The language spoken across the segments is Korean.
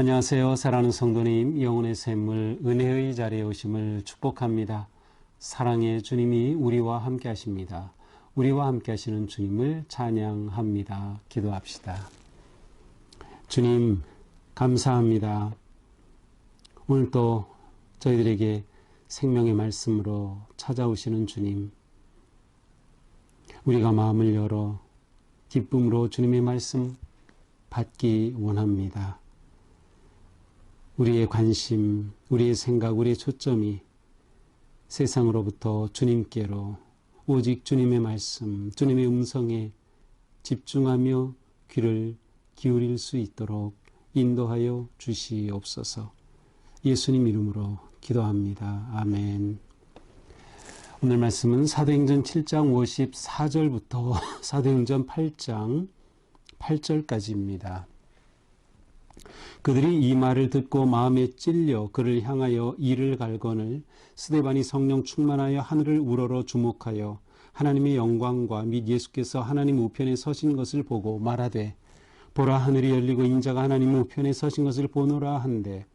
안녕하세요. 사랑하는 성도님, 영혼의 샘물, 은혜의 자리에 오심을 축복합니다. 사랑의 주님이 우리와 함께 하십니다. 우리와 함께 하시는 주님을 찬양합니다. 기도합시다. 주님, 감사합니다. 오늘 또 저희들에게 생명의 말씀으로 찾아오시는 주님, 우리가 마음을 열어 기쁨으로 주님의 말씀 받기 원합니다. 우리의 관심, 우리의 생각, 우리의 초점이 세상으로부터 주님께로 오직 주님의 말씀, 주님의 음성에 집중하며 귀를 기울일 수 있도록 인도하여 주시옵소서. 예수님 이름으로 기도합니다. 아멘. 오늘 말씀은 사도행전 7장 54절부터 사도행전 8장 8절까지입니다. 그들이 이 말을 듣고 마음에 찔려 그를 향하여 이를 갈거늘 스데반이 성령 충만하여 하늘을 우러러 주목하여 하나님의 영광과 및 예수께서 하나님 우편에 서신 것을 보고 말하되 보라 하늘이 열리고 인자가 하나님 우편에 서신 것을 보노라 한데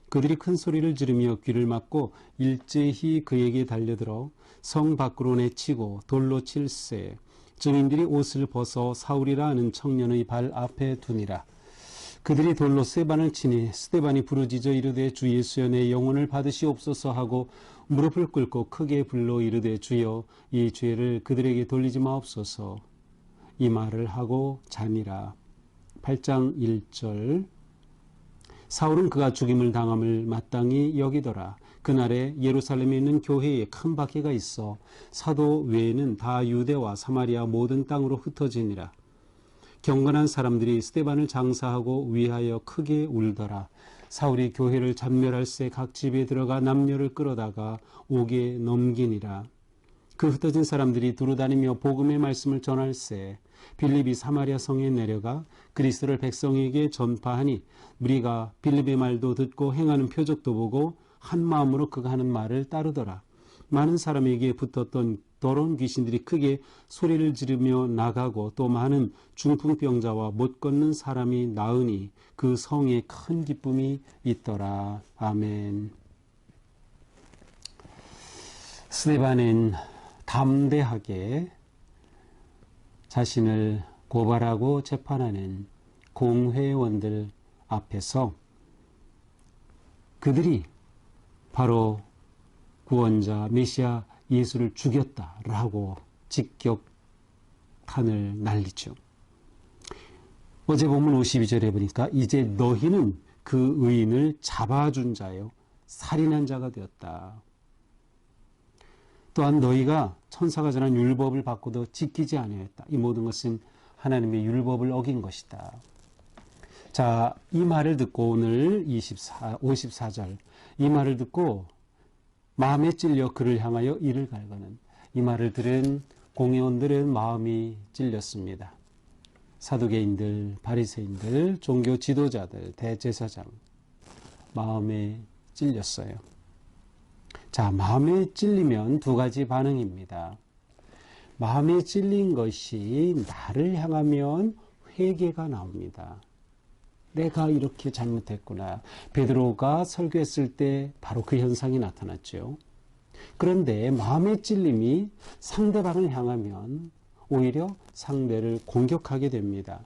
그들이 큰 소리를 지르며 귀를 막고 일제히 그에게 달려들어 성 밖으로 내치고 돌로 칠세 증인들이 옷을 벗어 사울이라 하는 청년의 발 앞에 두니라. 그들이 돌로 스데반을 치니 스데반이 부르짖어 이르되 주 예수여 내 영혼을 받으시옵소서 하고 무릎을 꿇고 크게 불러 이르되 주여 이 죄를 그들에게 돌리지 마옵소서. 이 말을 하고 자니라. 8장 1절 사울은 그가 죽임을 당함을 마땅히 여기더라. 그날에 예루살렘에 있는 교회에 큰 박해가 있어 사도 외에는 다 유대와 사마리아 모든 땅으로 흩어지니라. 경건한 사람들이 스데반을 장사하고 위하여 크게 울더라. 사울이 교회를 전멸할새 각 집에 들어가 남녀를 끌어다가 옥에 넘기니라. 그 흩어진 사람들이 두루다니며 복음의 말씀을 전할새 빌립이 사마리아 성에 내려가 그리스도를 백성에게 전파하니 무리가 빌립의 말도 듣고 행하는 표적도 보고 한 마음으로 그가 하는 말을 따르더라. 많은 사람에게 붙었던 더러운 귀신들이 크게 소리를 지르며 나가고 또 많은 중풍병자와 못 걷는 사람이 나으니 그 성에 큰 기쁨이 있더라. 아멘. 스데반은 담대하게 자신을 고발하고 재판하는 공회원들 앞에서 그들이 바로 구원자 메시아 예수를 죽였다라고 직격탄을 날리죠. 어제 본문 52절에 보니까 이제 너희는 그 의인을 잡아준 자요 살인한 자가 되었다. 또한 너희가 천사가 전한 율법을 받고도 지키지 아니하였다. 이 모든 것은 하나님의 율법을 어긴 것이다. 자, 이 말을 듣고 오늘 54절 이 말을 듣고 마음에 찔려 그를 향하여 이를 갈거는 이 말을 들은 공회원들은 마음이 찔렸습니다. 사두개인들, 바리새인들, 종교 지도자들, 대제사장 마음에 찔렸어요. 자, 마음에 찔리면 두 가지 반응입니다. 마음에 찔린 것이 나를 향하면 회개가 나옵니다. 내가 이렇게 잘못했구나. 베드로가 설교했을 때 바로 그 현상이 나타났죠. 그런데 마음의 찔림이 상대방을 향하면 오히려 상대를 공격하게 됩니다.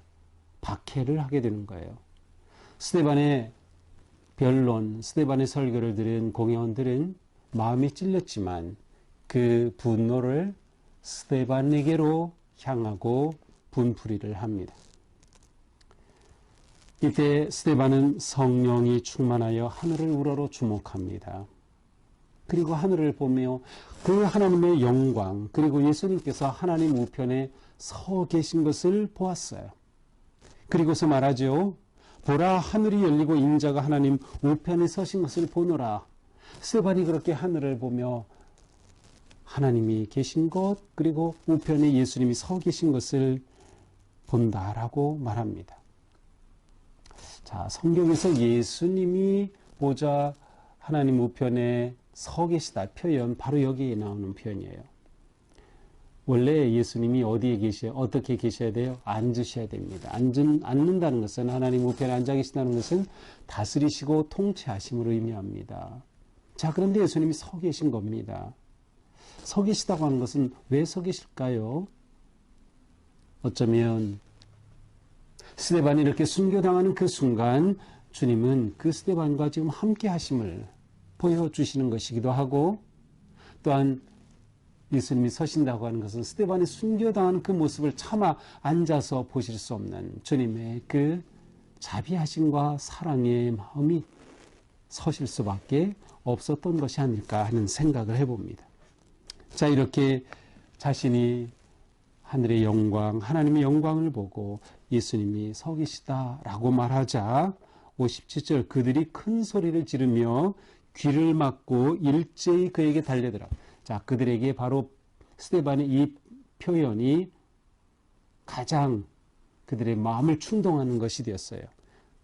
박해를 하게 되는 거예요. 스데반의 변론, 스데반의 설교를 들은 공회원들은 마음이 찔렸지만 그 분노를 스데반에게로 향하고 분풀이를 합니다. 이때 스데반은 성령이 충만하여 하늘을 우러러 주목합니다. 그리고 하늘을 보며 그 하나님의 영광 그리고 예수님께서 하나님 우편에 서 계신 것을 보았어요. 그리고서 말하죠. 보라 하늘이 열리고 인자가 하나님 우편에 서신 것을 보노라. 스데반이 그렇게 하늘을 보며 하나님이 계신 것 그리고 우편에 예수님이 서 계신 것을 본다라고 말합니다. 자, 성경에서 예수님이 보좌 하나님 우편에 서 계시다 표현 바로 여기에 나오는 표현이에요. 원래 예수님이 어떻게 계셔야 돼요? 앉으셔야 됩니다. 앉는다는 것은, 하나님 우편에 앉아 계신다는 것은 다스리시고 통치하심을 의미합니다. 자, 그런데 예수님이 서 계신 겁니다. 서 계시다고 하는 것은 왜 서 계실까요? 어쩌면 스데반이 이렇게 순교당하는 그 순간 주님은 그 스데반과 지금 함께 하심을 보여주시는 것이기도 하고, 또한 예수님이 서신다고 하는 것은 스데반이 순교당하는 그 모습을 차마 앉아서 보실 수 없는 주님의 그 자비하심과 사랑의 마음이 서실 수밖에 없었던 것이 아닐까 하는 생각을 해봅니다. 자, 이렇게 자신이 하늘의 영광, 하나님의 영광을 보고 예수님이 서 계시다라고 말하자 57절, 그들이 큰 소리를 지르며 귀를 막고 일제히 그에게 달려들어. 자, 그들에게 바로 스데반의 이 표현이 가장 그들의 마음을 충동하는 것이 되었어요.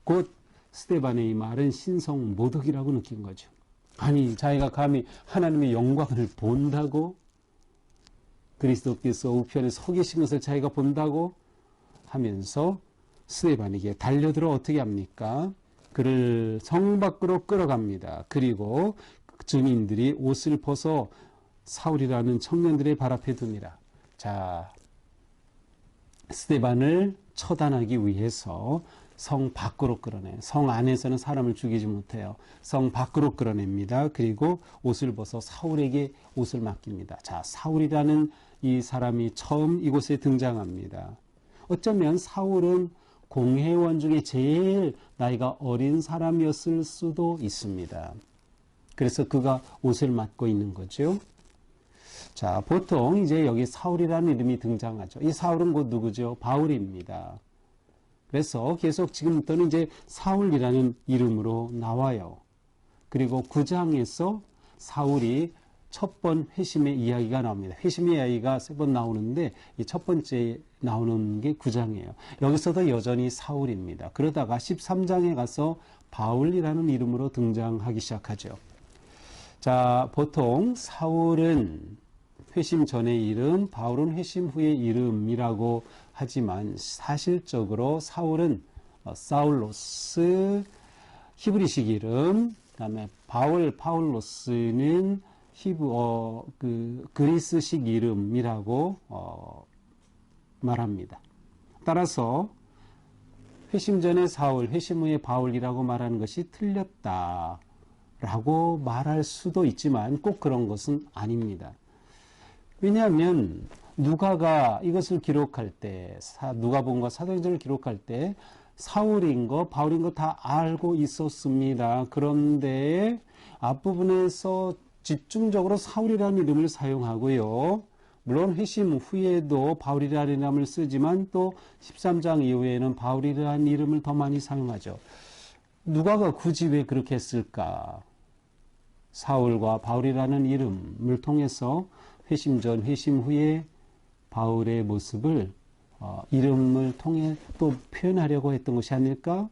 곧 스데반의 이 말은 신성 모독이라고 느낀 거죠. 아니, 자기가 감히 하나님의 영광을 본다고? 그리스도께서 우편에 서 계신 것을 자기가 본다고 하면서 스데반에게 달려들어 어떻게 합니까? 그를 성 밖으로 끌어갑니다. 그리고 증인들이 옷을 벗어 사울이라는 청년들의 발 앞에 둡니다. 자, 스데반을 처단하기 위해서 성 밖으로 끌어내. 성 안에서는 사람을 죽이지 못해요. 성 밖으로 끌어냅니다. 그리고 옷을 벗어 사울에게 옷을 맡깁니다. 자, 사울이라는 이 사람이 처음 이곳에 등장합니다. 어쩌면 사울은 공회원 중에 제일 나이가 어린 사람이었을 수도 있습니다. 그래서 그가 옷을 맡고 있는 거죠. 자, 보통 이제 여기 사울이라는 이름이 등장하죠. 이 사울은 곧 누구죠? 바울입니다. 그래서 계속 지금부터는 이제 사울이라는 이름으로 나와요. 그리고 9장에서 사울이 첫 번 회심의 이야기가 나옵니다. 회심의 이야기가 3번 나오는데 이 첫 번째 나오는 게 9장이에요. 여기서도 여전히 사울입니다. 그러다가 13장에 가서 바울이라는 이름으로 등장하기 시작하죠. 자, 보통 사울은 회심 전의 이름, 바울은 회심 후의 이름이라고 하지만 사실적으로 사울은 사울로스 히브리식 이름, 그다음에 파울로스는 그리스식 이름이라고 말합니다. 따라서 회심 전의 사울, 회심 후의 바울이라고 말하는 것이 틀렸다라고 말할 수도 있지만 꼭 그런 것은 아닙니다. 왜냐하면 누가가 이것을 기록할 때, 누가복음과 사도행전을 기록할 때 사울인 거, 바울인 거 다 알고 있었습니다. 그런데 앞부분에서 집중적으로 사울이라는 이름을 사용하고요. 물론 회심 후에도 바울이라는 이름을 쓰지만 또 13장 이후에는 바울이라는 이름을 더 많이 사용하죠. 누가가 굳이 왜 그렇게 했을까? 사울과 바울이라는 이름을 통해서 회심 전, 회심 후에 바울의 모습을 이름을 통해 또 표현하려고 했던 것이 아닐까?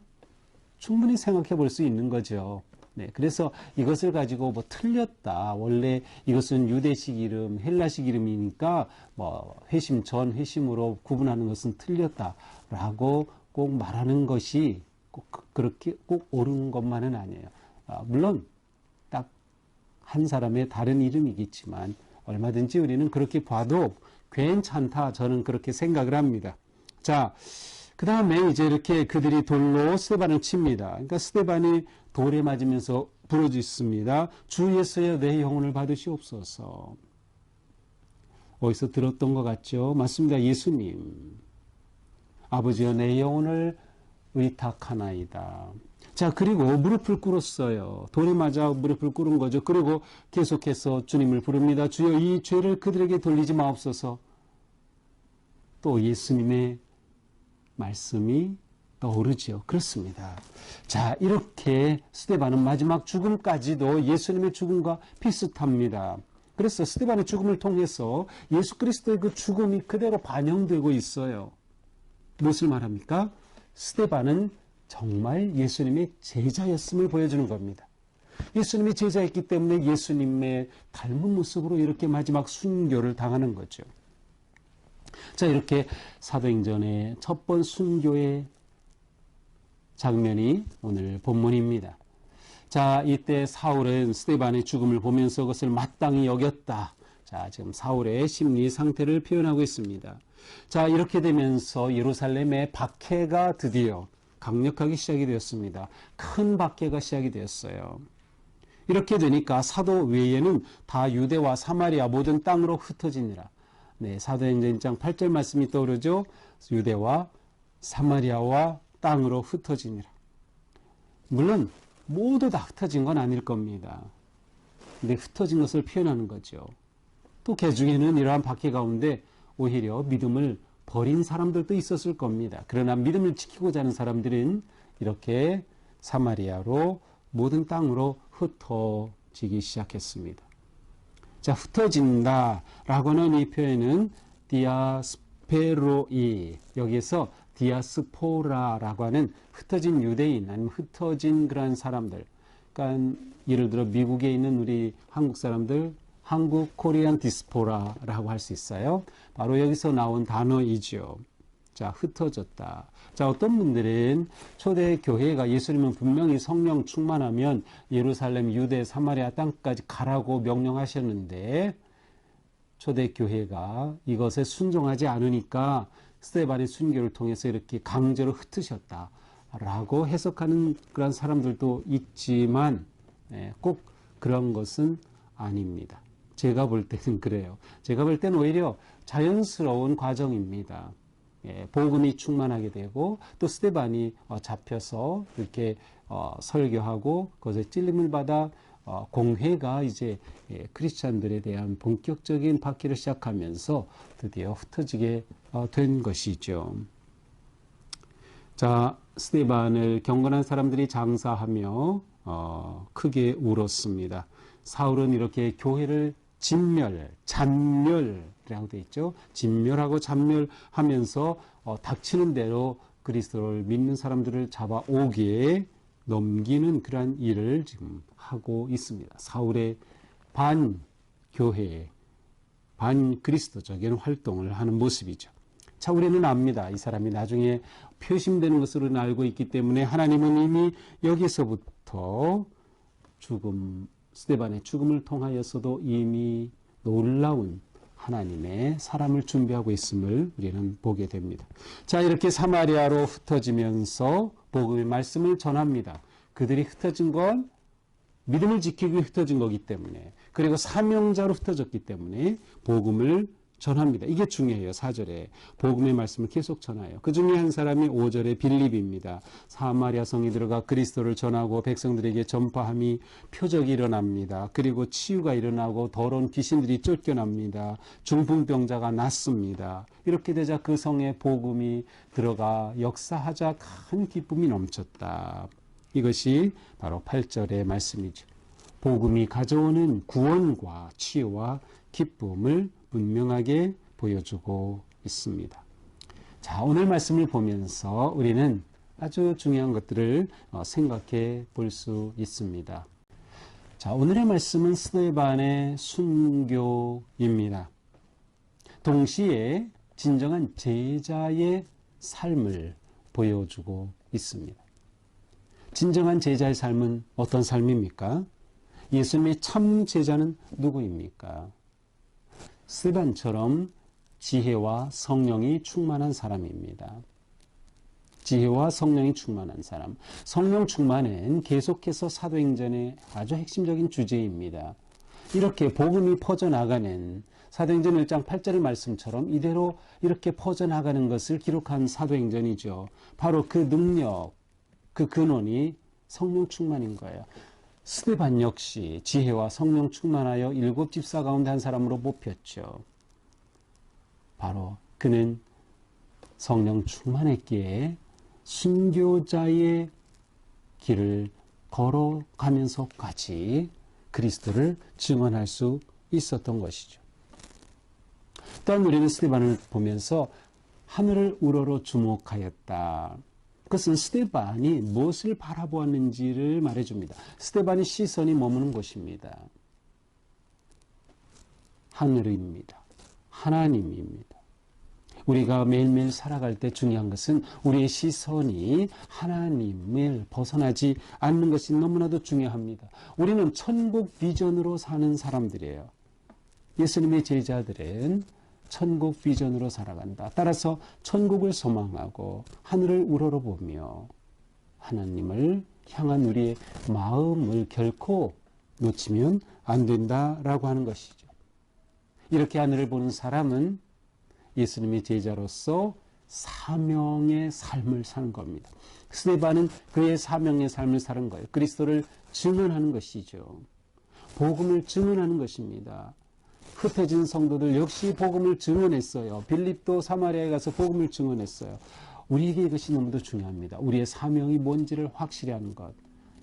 충분히 생각해 볼 수 있는 거죠. 네, 그래서 이것을 가지고 뭐 틀렸다. 원래 이것은 유대식 이름, 헬라식 이름이니까 뭐 회심 전, 회심으로 구분하는 것은 틀렸다라고 꼭 말하는 것이 꼭 그렇게 꼭 옳은 것만은 아니에요. 물론 딱 한 사람의 다른 이름이겠지만 얼마든지 우리는 그렇게 봐도 괜찮다. 저는 그렇게 생각을 합니다. 자, 그 다음에 이제 이렇게 그들이 돌로 스데반을 칩니다. 그러니까 스데반이 돌에 맞으면서 부르짖습니다. 주 예수여 내 영혼을 받으시옵소서. 어디서 들었던 것 같죠? 맞습니다. 예수님. 아버지여 내 영혼을 의탁하나이다. 자, 그리고 무릎을 꿇었어요. 돌에 맞아 무릎을 꿇은 거죠. 그리고 계속해서 주님을 부릅니다. 주여 이 죄를 그들에게 돌리지 마옵소서. 또 예수님의 말씀이 떠오르지요. 그렇습니다. 자, 이렇게 스데반은 마지막 죽음까지도 예수님의 죽음과 비슷합니다. 그래서 스데반의 죽음을 통해서 예수 그리스도의 그 죽음이 그대로 반영되고 있어요. 무엇을 말합니까? 스데반은 정말 예수님의 제자였음을 보여주는 겁니다. 예수님의 제자였기 때문에 예수님의 닮은 모습으로 이렇게 마지막 순교를 당하는 거죠. 자, 이렇게 사도행전의 첫 번 순교의 장면이 오늘 본문입니다. 자, 이때 사울은 스데반의 죽음을 보면서 그것을 마땅히 여겼다. 자, 지금 사울의 심리 상태를 표현하고 있습니다. 자, 이렇게 되면서 예루살렘의 박해가 드디어 강력하게 시작이 되었습니다. 큰 박해가 시작이 되었어요. 이렇게 되니까 사도 외에는 다 유대와 사마리아 모든 땅으로 흩어지니라. 네, 사도행전 1장 8절 말씀이 떠오르죠. 유대와 사마리아와 땅으로 흩어지니라. 물론 모두 다 흩어진 건 아닐 겁니다. 근데 흩어진 것을 표현하는 거죠. 또 그 중에는 이러한 박해 가운데 오히려 믿음을 버린 사람들도 있었을 겁니다. 그러나 믿음을 지키고자 하는 사람들은 이렇게 사마리아로 모든 땅으로 흩어지기 시작했습니다. 자, 흩어진다라고 하는 이 표현은 디아스페로이, 여기에서 디아스포라라고 하는 흩어진 유대인 아니면 흩어진 그러한 사람들, 그러니까 예를 들어 미국에 있는 우리 한국 사람들, 한국 코리안 디스포라라고 할 수 있어요. 바로 여기서 나온 단어이죠. 자, 흩어졌다. 자, 어떤 분들은 초대 교회가 예수님은 분명히 성령 충만하면 예루살렘, 유대, 사마리아 땅까지 가라고 명령하셨는데 초대 교회가 이것에 순종하지 않으니까 스데반의 순교를 통해서 이렇게 강제로 흩으셨다라고 해석하는 그런 사람들도 있지만 꼭 그런 것은 아닙니다. 제가 볼 때는 그래요. 제가 볼 때는 오히려 자연스러운 과정입니다. 복음이 충만하게 되고 또 스데반이 잡혀서 이렇게 설교하고 그것에 찔림을 받아 공회가 이제 크리스찬들에 대한 본격적인 박해를 시작하면서 드디어 흩어지게 된 것이죠. 자, 스데반을 경건한 사람들이 장사하며 크게 울었습니다. 사울은 이렇게 교회를 잔멸이라고 되어 있죠. 진멸하고 잔멸하면서 닥치는 대로 그리스도를 믿는 사람들을 잡아오기에 넘기는 그러한 일을 지금 하고 있습니다. 사울의 반교회, 반그리스도적인 활동을 하는 모습이죠. 자, 우리는 압니다. 이 사람이 나중에 표심되는 것으로는 알고 있기 때문에 하나님은 이미 여기서부터 스데반의 죽음을 통하여서도 이미 놀라운 하나님의 사람을 준비하고 있음을 우리는 보게 됩니다. 자, 이렇게 사마리아로 흩어지면서 복음의 말씀을 전합니다. 그들이 흩어진 건 믿음을 지키기 위해 흩어진 거기 때문에, 그리고 사명자로 흩어졌기 때문에 복음을 전합니다. 이게 중요해요. 4절에 복음의 말씀을 계속 전하여. 그 중에 한 사람이 5절에 빌립입니다. 사마리아 성에 들어가 그리스도를 전하고 백성들에게 전파함이 표적이 일어납니다. 그리고 치유가 일어나고 더러운 귀신들이 쫓겨납니다. 중풍병자가 낫습니다. 이렇게 되자 그 성에 복음이 들어가 역사하자 큰 기쁨이 넘쳤다. 이것이 바로 8절의 말씀이죠. 복음이 가져오는 구원과 치유와 기쁨을 분명하게 보여주고 있습니다. 자, 오늘 말씀을 보면서 우리는 아주 중요한 것들을 생각해 볼 수 있습니다. 자, 오늘의 말씀은 스데반의 순교입니다. 동시에 진정한 제자의 삶을 보여주고 있습니다. 진정한 제자의 삶은 어떤 삶입니까? 예수님의 참 제자는 누구입니까? 스데반처럼 지혜와 성령이 충만한 사람입니다. 지혜와 성령이 충만한 사람. 성령 충만은 계속해서 사도행전의 아주 핵심적인 주제입니다. 이렇게 복음이 퍼져나가는 사도행전 1장 8절의 말씀처럼 이대로 이렇게 퍼져나가는 것을 기록한 사도행전이죠. 바로 그 능력, 그 근원이 성령 충만인 거예요. 스데반 역시 지혜와 성령 충만하여 7 집사 가운데 한 사람으로 뽑혔죠. 바로 그는 성령 충만했기에 순교자의 길을 걸어가면서까지 그리스도를 증언할 수 있었던 것이죠. 또한 우리는 스데반을 보면서 하늘을 우러러 주목하였다. 그것은 스데반이 무엇을 바라보았는지를 말해줍니다. 스데반의 시선이 머무는 곳입니다. 하늘입니다. 하나님입니다. 우리가 매일매일 살아갈 때 중요한 것은 우리의 시선이 하나님을 벗어나지 않는 것이 너무나도 중요합니다. 우리는 천국 비전으로 사는 사람들이에요. 예수님의 제자들은 천국 비전으로 살아간다. 따라서 천국을 소망하고 하늘을 우러러보며 하나님을 향한 우리의 마음을 결코 놓치면 안 된다라고 하는 것이죠. 이렇게 하늘을 보는 사람은 예수님의 제자로서 사명의 삶을 사는 겁니다. 스데반은 그의 사명의 삶을 사는 거예요. 그리스도를 증언하는 것이죠. 복음을 증언하는 것입니다. 흩어진 성도들 역시 복음을 증언했어요. 빌립도 사마리아에 가서 복음을 증언했어요. 우리에게 이것이 너무도 중요합니다. 우리의 사명이 뭔지를 확실히 하는 것,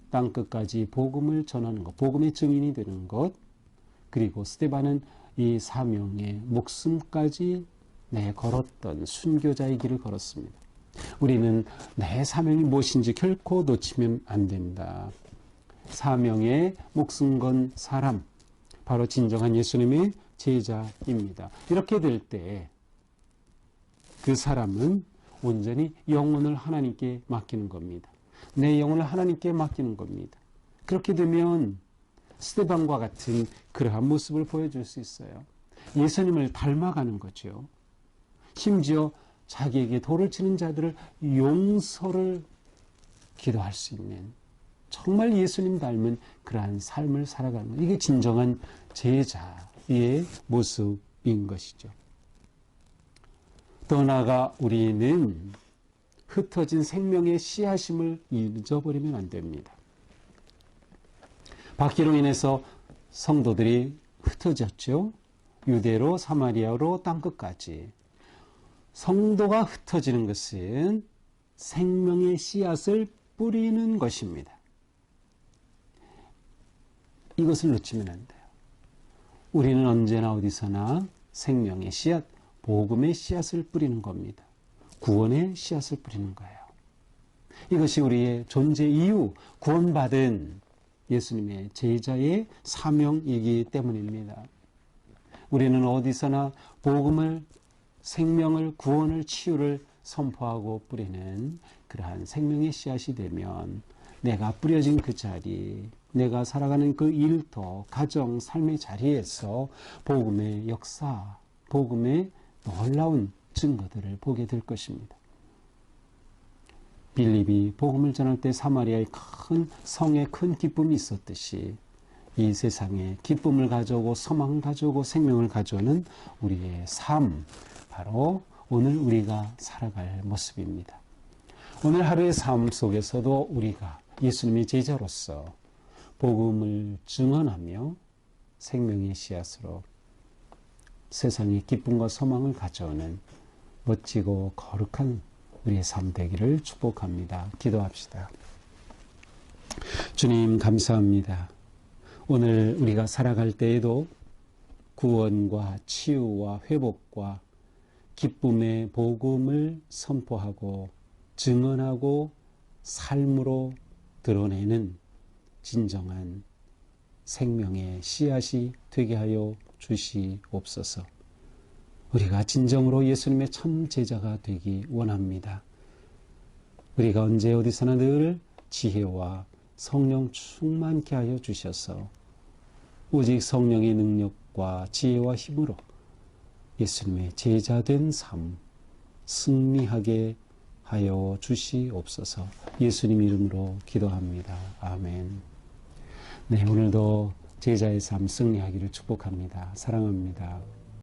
땅끝까지 복음을 전하는 것, 복음의 증인이 되는 것, 그리고 스데반은 이 사명의 목숨까지 걸었던 순교자의 길을 걸었습니다. 우리는 내 사명이 무엇인지 결코 놓치면 안 된다. 사명에 목숨 건 사람, 바로 진정한 예수님의 제자입니다. 이렇게 될 때 그 사람은 온전히 영혼을 하나님께 맡기는 겁니다. 내 영혼을 하나님께 맡기는 겁니다. 그렇게 되면 스데반과 같은 그러한 모습을 보여줄 수 있어요. 예수님을 닮아가는 거죠. 심지어 자기에게 돌을 치는 자들을 용서를 기도할 수 있는 정말 예수님 닮은 그러한 삶을 살아가는 것. 이게 진정한 제자의 모습인 것이죠. 또 나아가 우리는 흩어진 생명의 씨앗임을 잊어버리면 안 됩니다. 박해로 인해서 성도들이 흩어졌죠. 유대로 사마리아로 땅끝까지. 성도가 흩어지는 것은 생명의 씨앗을 뿌리는 것입니다. 이것을 놓치면 안 돼요. 우리는 언제나 어디서나 생명의 씨앗, 복음의 씨앗을 뿌리는 겁니다. 구원의 씨앗을 뿌리는 거예요. 이것이 우리의 존재 이유, 구원받은 예수님의 제자의 사명이기 때문입니다. 우리는 어디서나 복음을, 생명을, 구원을, 치유를 선포하고 뿌리는 그러한 생명의 씨앗이 되면 내가 뿌려진 그 자리, 내가 살아가는 그 일터, 가정, 삶의 자리에서 복음의 역사, 복음의 놀라운 증거들을 보게 될 것입니다. 빌립이 복음을 전할 때 사마리아의 큰 성에 큰 기쁨이 있었듯이 이 세상에 기쁨을 가져오고 소망을 가져오고 생명을 가져오는 우리의 삶, 바로 오늘 우리가 살아갈 모습입니다. 오늘 하루의 삶 속에서도 우리가 예수님의 제자로서 복음을 증언하며 생명의 씨앗으로 세상에 기쁨과 소망을 가져오는 멋지고 거룩한 우리의 삶 되기를 축복합니다. 기도합시다. 주님 감사합니다. 오늘 우리가 살아갈 때에도 구원과 치유와 회복과 기쁨의 복음을 선포하고 증언하고 삶으로 드러내는 진정한 생명의 씨앗이 되게 하여 주시옵소서. 우리가 진정으로 예수님의 참 제자가 되기 원합니다. 우리가 언제 어디서나 늘 지혜와 성령 충만케 하여 주셔서 오직 성령의 능력과 지혜와 힘으로 예수님의 제자된 삶 승리하게 하여 주시옵소서. 예수님 이름으로 기도합니다. 아멘. 네, 오늘도 제자의 삶 승리하기를 축복합니다. 사랑합니다.